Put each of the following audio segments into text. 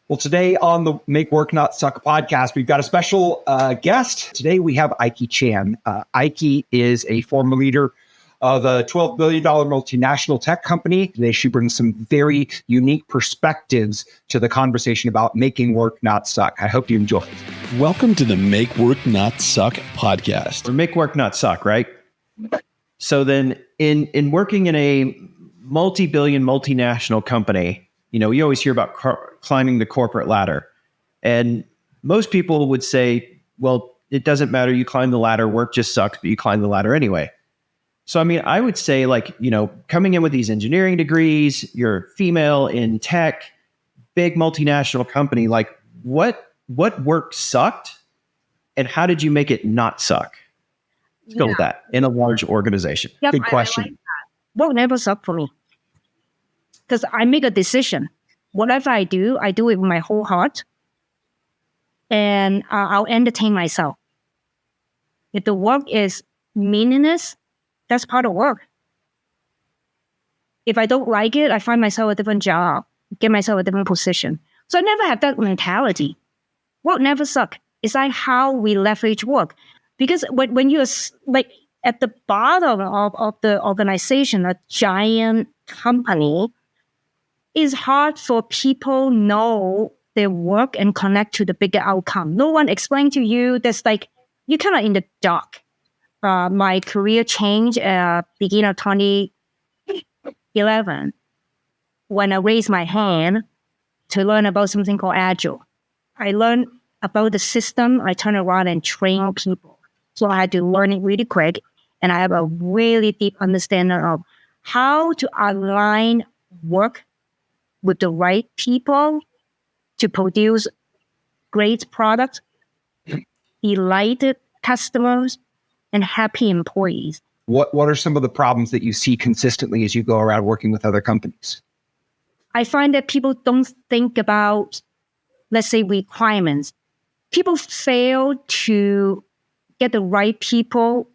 Well, today on the Make Work Not Suck podcast, we've got a special guest. Today we have Iky Chan. Iky is a former leader of a $12 billion multinational tech company. Today she brings some very unique perspectives to the conversation about making work not suck. I hope you enjoy it. Welcome to the Make Work Not Suck podcast. Or make work not suck, right? So then in working in a multi-billion multinational company, you know, you always hear about climbing the corporate ladder. And most people would say, well, it doesn't matter. You climb the ladder, work just sucks, but you climb the ladder anyway. So, I mean, I would say like, you know, coming in with these engineering degrees, you're female in tech, big multinational company, like what work sucked and how did you make it not suck? Let's go with that in a large organization. Yep, Good question. I like that. Work never sucked for me. Because I make a decision. Whatever I do it with my whole heart. And I'll entertain myself. If the work is meaningless, that's part of work. If I don't like it, I find myself a different job, get myself a different position. So I never have that mentality. Work never suck. It's like how we leverage work. Because when you're like at the bottom of the organization, a giant company, it's hard for people know their work and connect to the bigger outcome. No one explained to you. There's like, you're kind of in the dark. My career changed beginning of 2011 when I raised my hand to learn about something called Agile. I learned about the system. I turned around and trained people. So I had to learn it really quick. And I have a really deep understanding of how to align work with the right people to produce great products, delighted customers, and happy employees. What are some of the problems that you see consistently as you go around working with other companies? I find that people don't think about, let's say, requirements. People fail to get the right people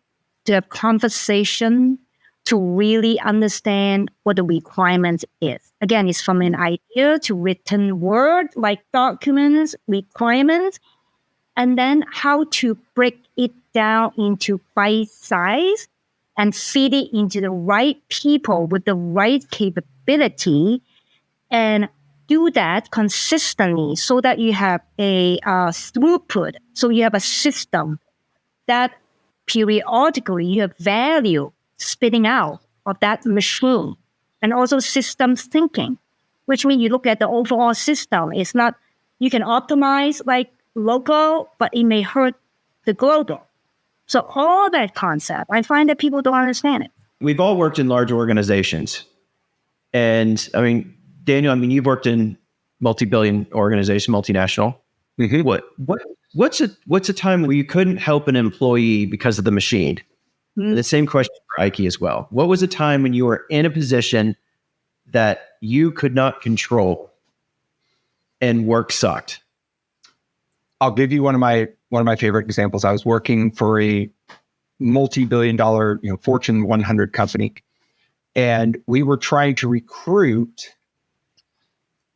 to have conversation to really understand what the requirement is. Again, it's from an idea to written word, like documents, requirements, and then how to break it down into bite size and feed it into the right people with the right capability and do that consistently so that you have a throughput, so you have a system that periodically you have value spitting out of that machine, and also systems thinking, which means you look at the overall system. It's not, you can optimize like local, but it may hurt the global. So all that concept, I find that people don't understand it. We've all worked in large organizations. And I mean, Daniel, you've worked in multi-billion organization, multinational. Mm-hmm. What's a time where you couldn't help an employee because of the machine? Mm-hmm. The same question for Iky as well. What was a time when you were in a position that you could not control and work sucked? I'll give you one of my favorite examples. I was working for a multi-billion dollar, Fortune 100 company, and we were trying to recruit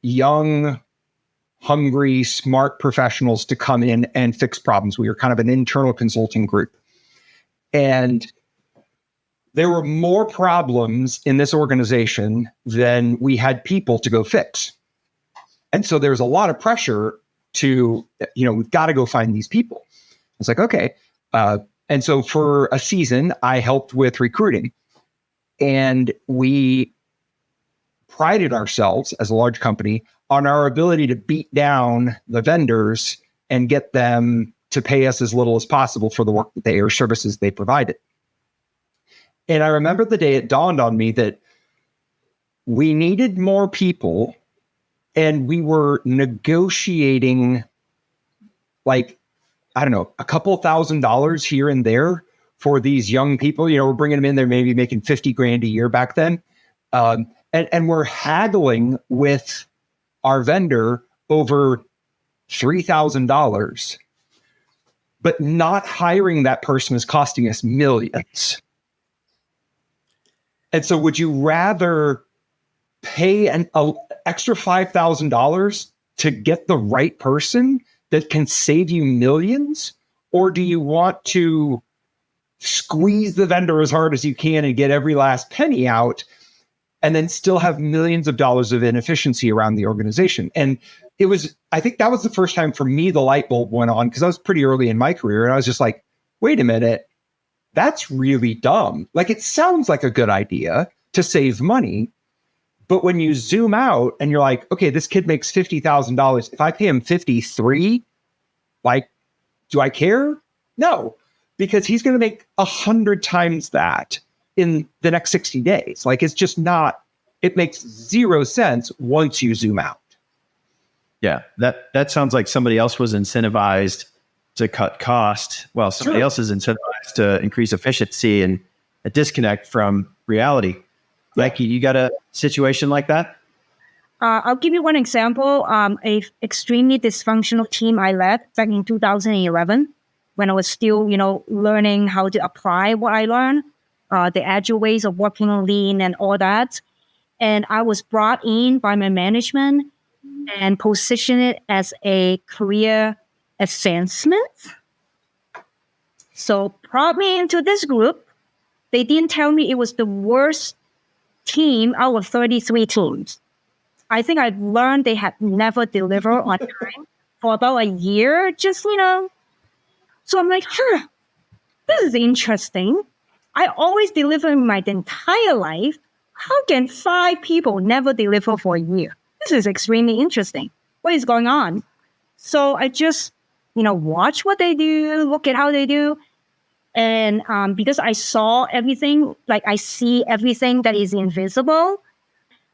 young, hungry, smart professionals to come in and fix problems. We were kind of an internal consulting group. And there were more problems in this organization than we had people to go fix. And so there's a lot of pressure to, we've got to go find these people. I was like, okay. And so for a season, I helped with recruiting. And we prided ourselves as a large company on our ability to beat down the vendors and get them to pay us as little as possible for the work that they or services they provided. And I remember the day it dawned on me that we needed more people, and we were negotiating like, I don't know, a couple $1,000s here and there for these young people. We're bringing them in, they're maybe making $50,000 a year back then. And we're haggling with our vendor over $3,000, but not hiring that person is costing us millions. And so would you rather pay an extra $5,000 to get the right person that can save you millions? Or do you want to squeeze the vendor as hard as you can and get every last penny out and then still have millions of dollars of inefficiency around the organization? And I think that was the first time for me the light bulb went on, because I was pretty early in my career and I was just like, wait a minute, that's really dumb. Like, it sounds like a good idea to save money, but when you zoom out and you're like, okay, this kid makes $50,000. If I pay him 53, like, do I care? No, because he's going to make 100 times that in the next 60 days. Like, it's just not, it makes zero sense once you zoom out. Yeah, that sounds like somebody else was incentivized to cut cost, while somebody else is incentivized to increase efficiency, and a disconnect from reality. Iky, you got a situation like that? I'll give you one example. A extremely dysfunctional team I led back in 2011, when I was still, learning how to apply what I learned, the agile ways of working on lean and all that. And I was brought in by my management and positioned it as a career advancement. So brought me into this group. They didn't tell me it was the worst team out of 33 teams. I think I learned they had never delivered on time for about a year, So I'm like, this is interesting. I always deliver my entire life. How can 5 people never deliver for a year? This is extremely interesting. What is going on? So I just, watch what they do, look at how they do. And because I saw everything, like I see everything that is invisible.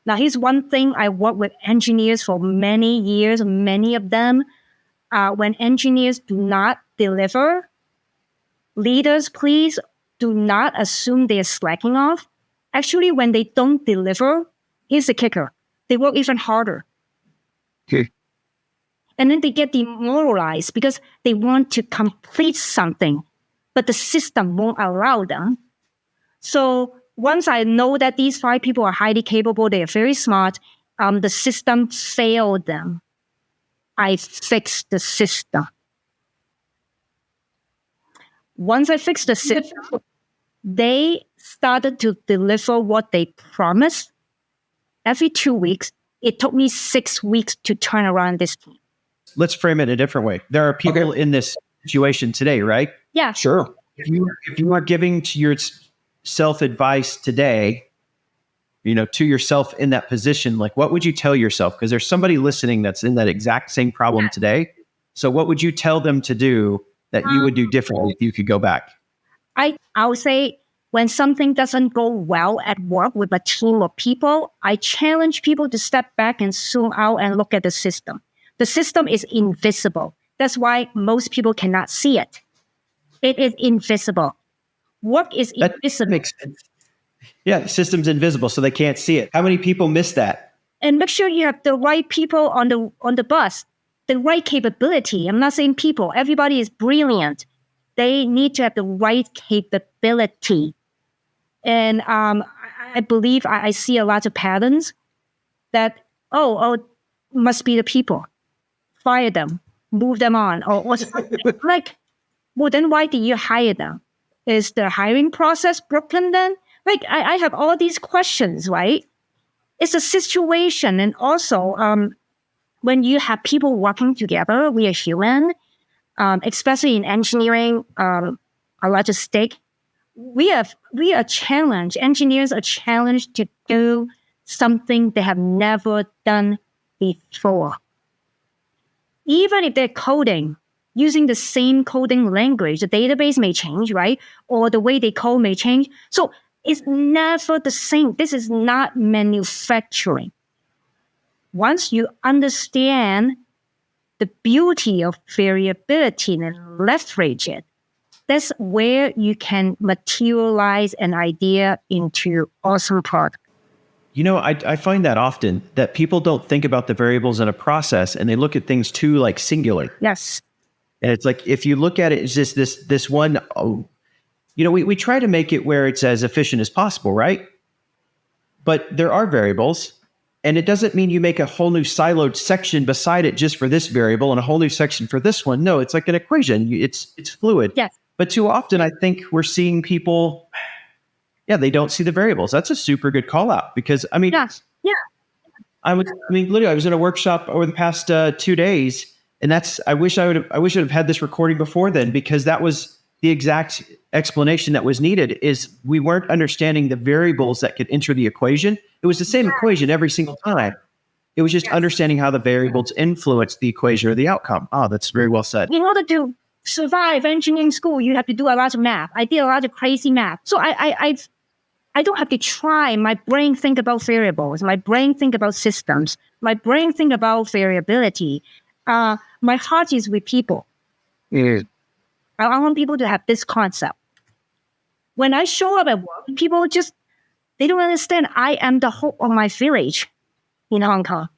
Now, here's one thing. I worked with engineers for many years, many of them. When engineers do not deliver, leaders, please do not assume they're slacking off. Actually, when they don't deliver, here's the kicker. They work even harder. Okay. And then they get demoralized because they want to complete something, but the system won't allow them. So once I know that these 5 people are highly capable, they are very smart, the system failed them. I fixed the system. Once I fixed the system, they started to deliver what they promised. Every 2 weeks, it took me 6 weeks to turn around this team. Let's frame it a different way. There are people in this situation today, right? Yeah. Sure. If you are giving to yourself advice today, to yourself in that position, like, what would you tell yourself? Because there's somebody listening that's in that exact same problem today. So what would you tell them to do that you would do differently if you could go back? I would say, when something doesn't go well at work with a team of people, I challenge people to step back and zoom out and look at the system. The system is invisible. That's why most people cannot see it. It is invisible. Work is invisible. That makes sense. Yeah, the system's invisible, so they can't see it. How many people miss that? And make sure you have the right people on the bus, the right capability. I'm not saying people. Everybody is brilliant. They need to have the right capability. And I believe I see a lot of patterns that, must be the people. Fire them, move them on, or something. Like, well, then why did you hire them? Is the hiring process broken then? Like, I have all these questions, right? It's a situation. And also, when you have people working together, we are human, especially in engineering, a lot of stake. We are challenged. Engineers are challenged to do something they have never done before. Even if they're coding, using the same coding language, the database may change, right? Or the way they code may change. So it's never the same. This is not manufacturing. Once you understand the beauty of variability and leverage it, that's where you can materialize an idea into awesome product. I find that often that people don't think about the variables in a process, and they look at things too like singular. Yes. And it's like, if you look at it, it's just this one, we try to make it where it's as efficient as possible, right? But there are variables, And it doesn't mean you make a whole new siloed section beside it just for this variable and a whole new section for this one. No, it's like an equation. It's fluid. Yes. But too often, I think we're seeing people, they don't see the variables. That's a super good call out because, I mean, literally, I was in a workshop over the past 2 days, and I wish I would have had this recording before then, because that was the exact explanation that was needed. Is we weren't understanding the variables that could enter the equation. It was the same equation every single time. It was just understanding how the variables influence the equation or the outcome. Oh, that's very well said. In order to survive engineering school, you have to do a lot of math. I did a lot of crazy math. So I don't have to try. My brain think about variables. My brain think about systems. My brain think about variability. My heart is with people. Mm. I want people to have this concept. When I show up at work, people they don't understand I am the hope of my village in Hong Kong.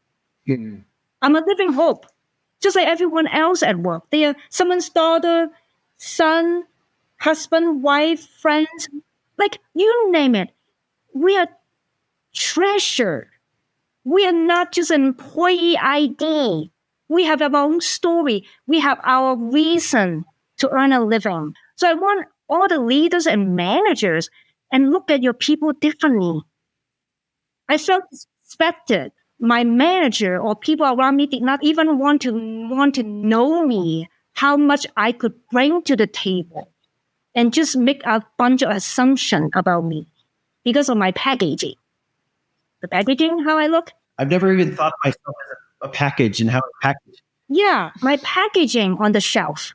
Mm. I'm a living hope, just like everyone else at work. They are someone's daughter, son, husband, wife, friends, like you name it. We are treasured. We are not just an employee ID. We have our own story. We have our reason to earn a living. So I want all the leaders and managers and look at your people differently. I felt disrespected. My manager or people around me did not even want to know me, how much I could bring to the table, and just make a bunch of assumptions about me because of my packaging. The packaging, how I look? I've never even thought of myself as a package and how it's packaged. Yeah, my packaging on the shelf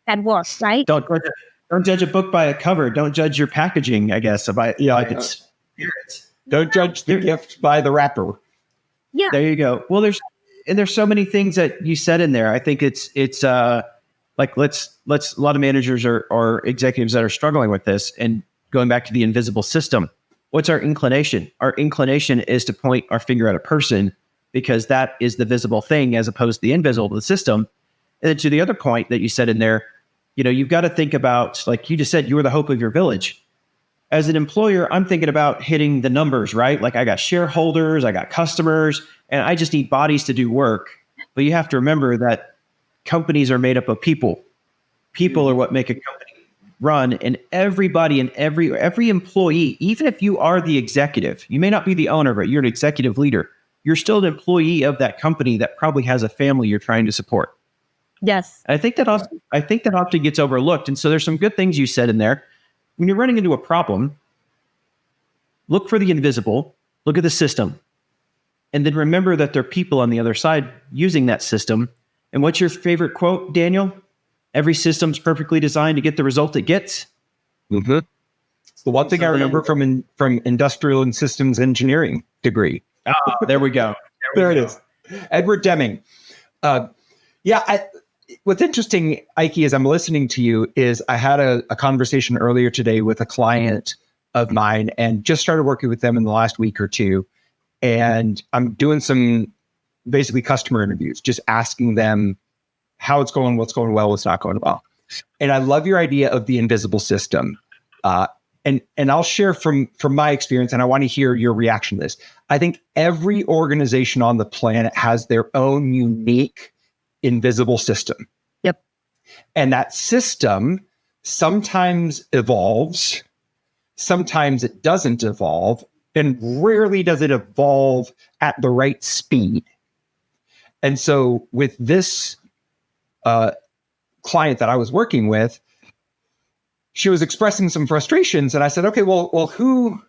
at work, right? Don't judge a book by a cover. Don't judge your packaging, I guess, by its appearance. Don't judge the gift by the wrapper. Yeah. There you go. Well, there's so many things that you said in there. I think it's like let's a lot of managers or executives that are struggling with this, and going back to the invisible system. What's our inclination? Our inclination is to point our finger at a person because that is the visible thing as opposed to the invisible, the system. And then to the other point that you said in there, you've got to think about, like you just said, you were the hope of your village. As an employer, I'm thinking about hitting the numbers, right? Like I got shareholders, I got customers, and I just need bodies to do work. But you have to remember that companies are made up of people. People are what make a company run, and everybody and every employee, even if you are the executive, you may not be the owner, but you're an executive leader. You're still an employee of that company that probably has a family you're trying to support. Yes. I think that often gets overlooked. And so there's some good things you said in there. When you're running into a problem, look for the invisible, look at the system, and then remember that there are people on the other side using that system. And what's your favorite quote, Daniel? Every system's perfectly designed to get the result it gets. Mm-hmm. It's the one thing I remember from industrial and systems engineering degree. There we go. There it is. Edward Deming. What's interesting, Iky, as I'm listening to you, is I had a conversation earlier today with a client of mine and just started working with them in the last week or two. And I'm doing some basically customer interviews, just asking them how it's going, what's going well, what's not going well. And I love your idea of the invisible system. And I'll share from my experience, and I want to hear your reaction to this. I think every organization on the planet has their own unique invisible system. Yep. And that system sometimes evolves, sometimes it doesn't evolve, and rarely does it evolve at the right speed. And so with this client that I was working with, she was expressing some frustrations, and I said, okay, well, who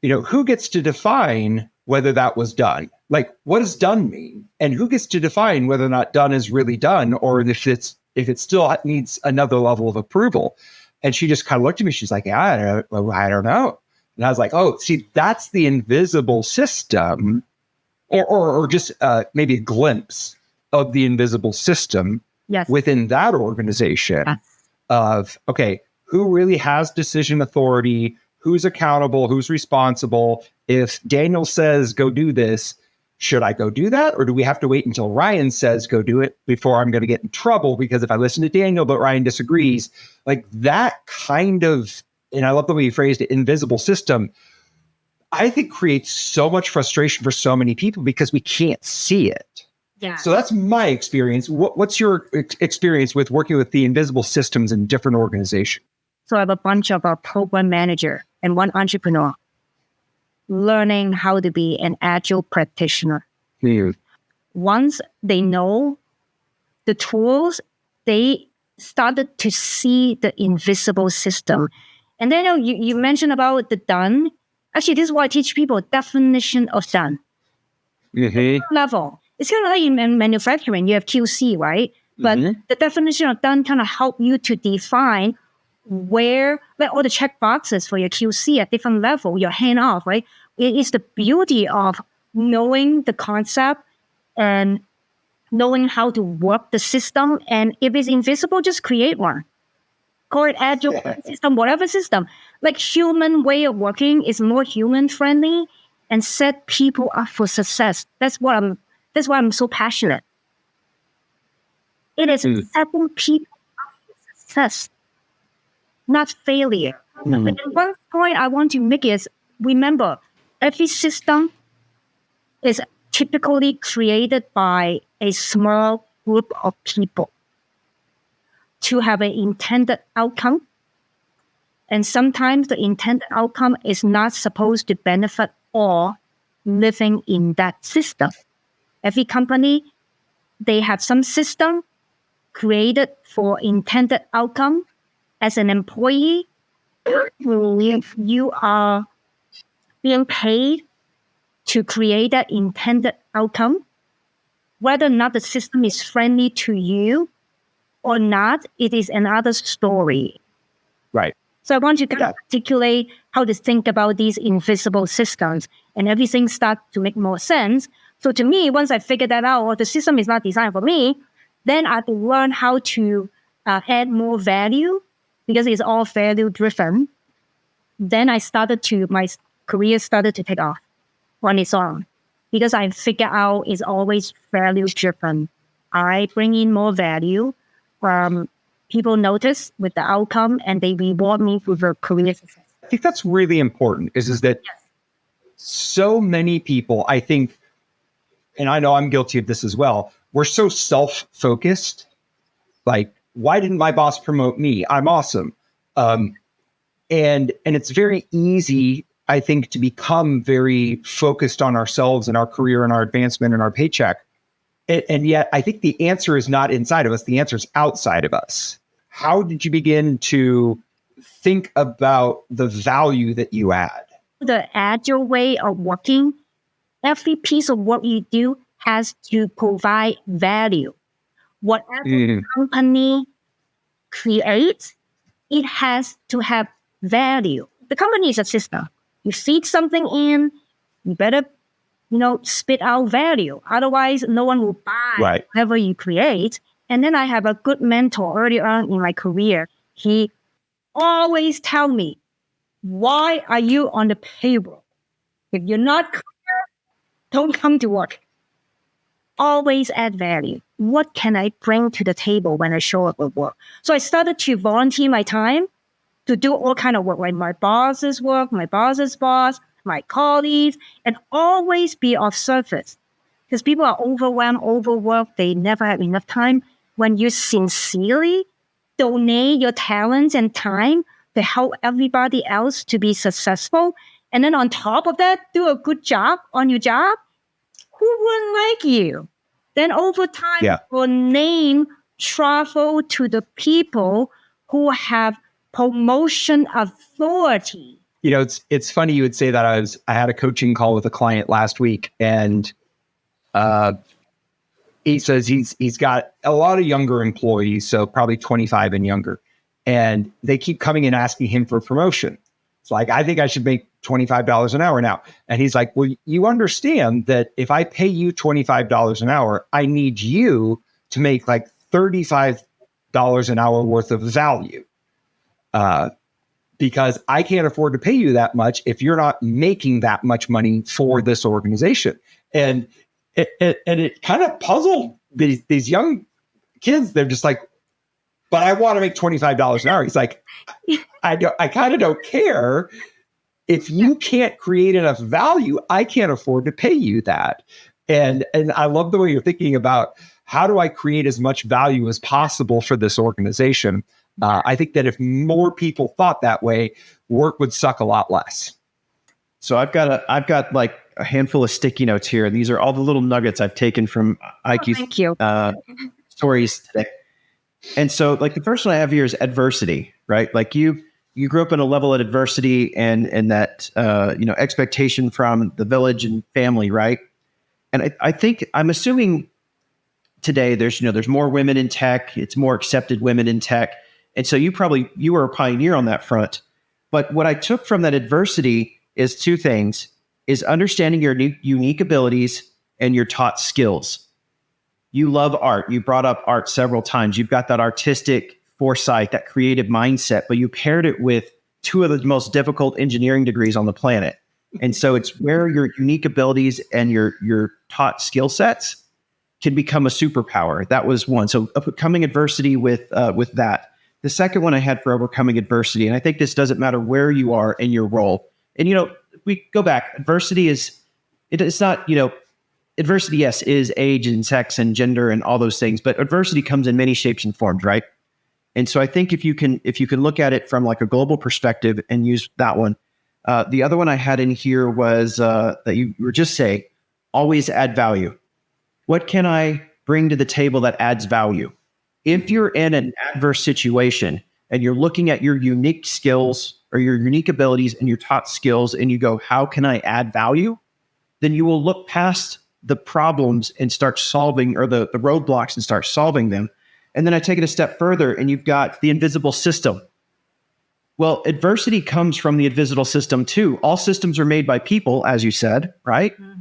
gets to define whether that was done? Like, what does done mean? And who gets to define whether or not done is really done, or if it still needs another level of approval? And she just kind of looked at me. She's like, I don't know. And I was like, oh, see, that's the invisible system, or just maybe a glimpse of the invisible system within that organization. Yes. Of, okay, who really has decision authority, who's accountable, who's responsible. If Daniel says, go do this, should I go do that? Or do we have to wait until Ryan says, go do it before I'm going to get in trouble? Because if I listen to Daniel, but Ryan disagrees, like that kind of, and I love the way you phrased it, invisible system. I think creates so much frustration for so many people because we can't see it. Yeah. So that's my experience. What's your experience with working with the invisible systems in different organizations? So I have a bunch of program manager and one entrepreneur learning how to be an agile practitioner. Once they know the tools, they started to see the invisible system. And then you mentioned about the done. Actually, this is what I teach people, definition of done. Level. It's kind of like in manufacturing, you have QC, right? But the definition of done kind of help you to define where all the check boxes for your QC at different level, your hand off, right? It is the beauty of knowing the concept and knowing how to work the system. And if it's invisible, just create one. Call it agile system, whatever system. Like human way of working is more human friendly and set people up for success. That's why I'm so passionate. It is setting people up for success, not failure. But one point I want to make is, remember, every system is typically created by a small group of people to have an intended outcome. And sometimes the intended outcome is not supposed to benefit all living in that system. Every company, they have some system created for intended outcome. As an employee, if you are being paid to create that intended outcome, whether or not the system is friendly to you or not, it is another story. Right. So I want you to articulate how to think about these invisible systems, and everything starts to make more sense. So to me, once I figured that out, or the system is not designed for me, then I have to learn how to add more value, because it's all value driven. Then my career started to take off on its own, because I figured out it's always value driven. I bring in more value. People notice with the outcome and they reward me with a career success. I think that's really important is that so many people, I think, and I know I'm guilty of this as well, we're so self-focused. Like, why didn't my boss promote me? I'm awesome. And it's very easy, I think, to become very focused on ourselves and our career and our advancement and our paycheck. And yet I think the answer is not inside of us. The answer is outside of us. How did you begin to think about the value that you add? The agile way of working, every piece of work you do has to provide value. Whatever company creates, it has to have value. The company is a system. You feed something in, you better, spit out value. Otherwise, no one will buy whatever you create. And then I have a good mentor early on in my career. He always tell me, why are you on the payroll? If you're not clear, don't come to work. Always add value. What can I bring to the table when I show up at work? So I started to volunteer my time to do all kind of work, like my boss's work, my boss's boss, my colleagues, and always be of service. Because people are overwhelmed, overworked, they never have enough time. When you sincerely donate your talents and time to help everybody else to be successful, and then on top of that, do a good job on your job, who wouldn't like you? Then over time, your name travel to the people who have promotion authority. It's funny you would say that. I had a coaching call with a client last week, and he says he's got a lot of younger employees, so probably 25 and younger, and they keep coming and asking him for promotion. It's like, I think I should make $25 an hour now. And he's like, well, you understand that if I pay you $25 an hour, I need you to make like $35 an hour worth of value. Because I can't afford to pay you that much if you're not making that much money for this organization. And it kind of puzzled these young kids. They're just like, but I want to make $25 an hour. He's like, I kind of don't care if you can't create enough value, I can't afford to pay you that. And I love the way you're thinking about how do I create as much value as possible for this organization. I think that if more people thought that way, work would suck a lot less. So I've got like a handful of sticky notes here. These are all the little nuggets I've taken from Iky's Thank you. Stories today. And so like the first one I have here is adversity, right? Like you grew up in a level of adversity and that, expectation from the village and family, right? And I think I'm assuming today there's more women in tech. It's more accepted women in tech. And so you were a pioneer on that front. But what I took from that adversity is two things, is understanding your unique abilities and your taught skills. You love art. You brought up art several times. You've got that artistic foresight, that creative mindset, but you paired it with two of the most difficult engineering degrees on the planet. And so it's where your unique abilities and your taught skill sets can become a superpower. That was one. So overcoming adversity with that. The second one I had for overcoming adversity, and I think this doesn't matter where you are in your role. And, we go back, adversity it's not, adversity, yes, is age and sex and gender and all those things, but adversity comes in many shapes and forms, right? And so I think if you can look at it from like a global perspective and use that one. The other one I had in here was that you were just saying, always add value. What can I bring to the table that adds value? If you're in an adverse situation and you're looking at your unique skills or your unique abilities and your taught skills and you go, how can I add value? Then you will look past the problems and start solving, or the roadblocks and start solving them. And then I take it a step further and you've got the invisible system. Well, adversity comes from the invisible system too. All systems are made by people, as you said, right? Mm-hmm.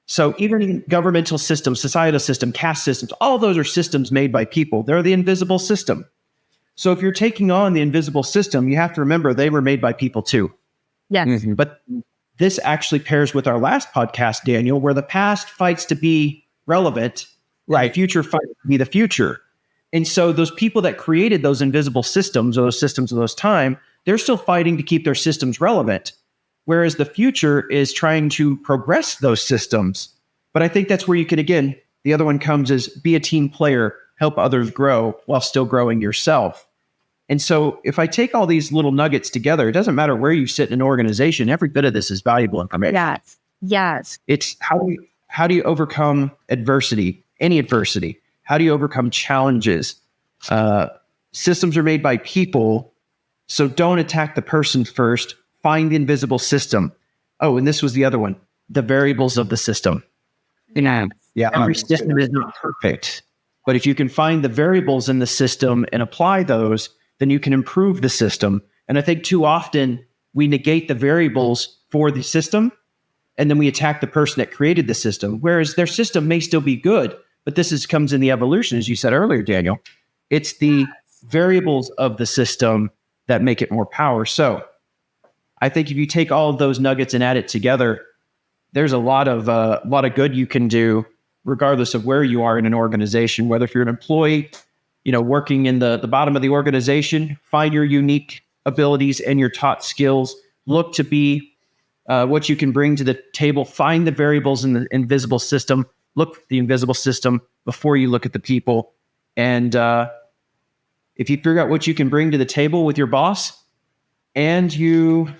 So even governmental systems, societal system, caste systems, all those are systems made by people. They're the invisible system. So if you're taking on the invisible system, you have to remember they were made by people too. Yes. Mm-hmm. But this actually pairs with our last podcast, Daniel, where the past fights to be relevant, right? The future fights to be the future. And so those people that created those invisible systems, or those systems of those time, they're still fighting to keep their systems relevant. Whereas the future is trying to progress those systems. But I think that's where you can, again, the other one comes is be a team player, help others grow while still growing yourself. And so if I take all these little nuggets together, it doesn't matter where you sit in an organization, every bit of this is valuable information. Yes. It's how do you overcome adversity, any adversity? How do you overcome challenges? Systems are made by people, so don't attack the person first. Find the invisible system. Oh, and this was the other one, the variables of the system. Yeah. Every system is not perfect, but if you can find the variables in the system and apply those, then you can improve the system. And I think too often we negate the variables for the system, and then we attack the person that created the system, whereas their system may still be good, but this comes in the evolution, as you said earlier, Daniel. It's the variables of the system that make it more power. So I think if you take all of those nuggets and add it together, there's a lot of good you can do, regardless of where you are in an organization. Whether if you're an employee, working in the bottom of the organization, find your unique abilities and your taught skills. Look to be what you can bring to the table. Find the variables in the invisible system. Look at the invisible system before you look at the people. And if you figure out what you can bring to the table with your boss, and you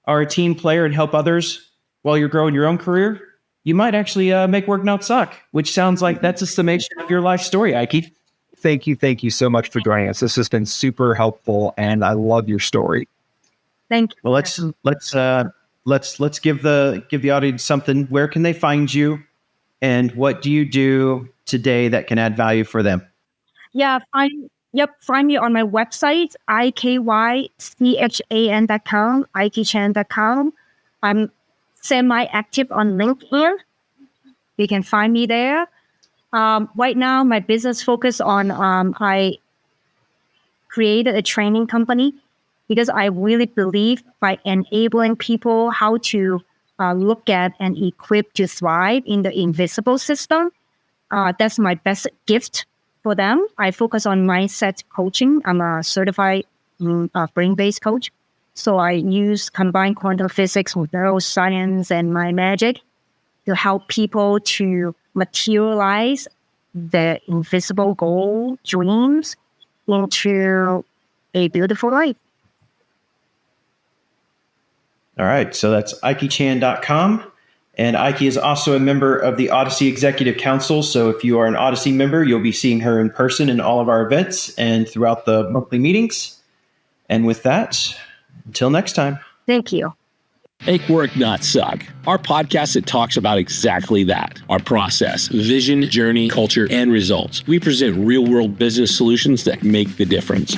are a team player and help others while you're growing your own career, you might actually make work not suck, which sounds like that's a summation of your life story, Iky. Thank you so much for joining us. This has been super helpful, and I love your story. Thank you. Well, let's give the audience something. Where can they find you, and what do you do today that can add value for them? Yeah, find me on my website, ikychan.com, ikychan.com. I'm semi-active on LinkedIn. You can find me there. Right now, my business focus on I created a training company because I really believe by enabling people how to look at and equip to thrive in the invisible system. That's my best gift for them. I focus on mindset coaching. I'm a certified brain-based coach. So I use combined quantum physics with neuroscience and my magic to help people to materialize their invisible goal dreams into a beautiful life. All right. So that's ikychan.com. And Iky is also a member of the Odyssey Executive Council. So if you are an Odyssey member, you'll be seeing her in person in all of our events and throughout the monthly meetings. And with that, until next time. Thank you. Make work not suck. Our podcast that talks about exactly that. Our process, vision, journey, culture, and results. We present real-world business solutions that make the difference.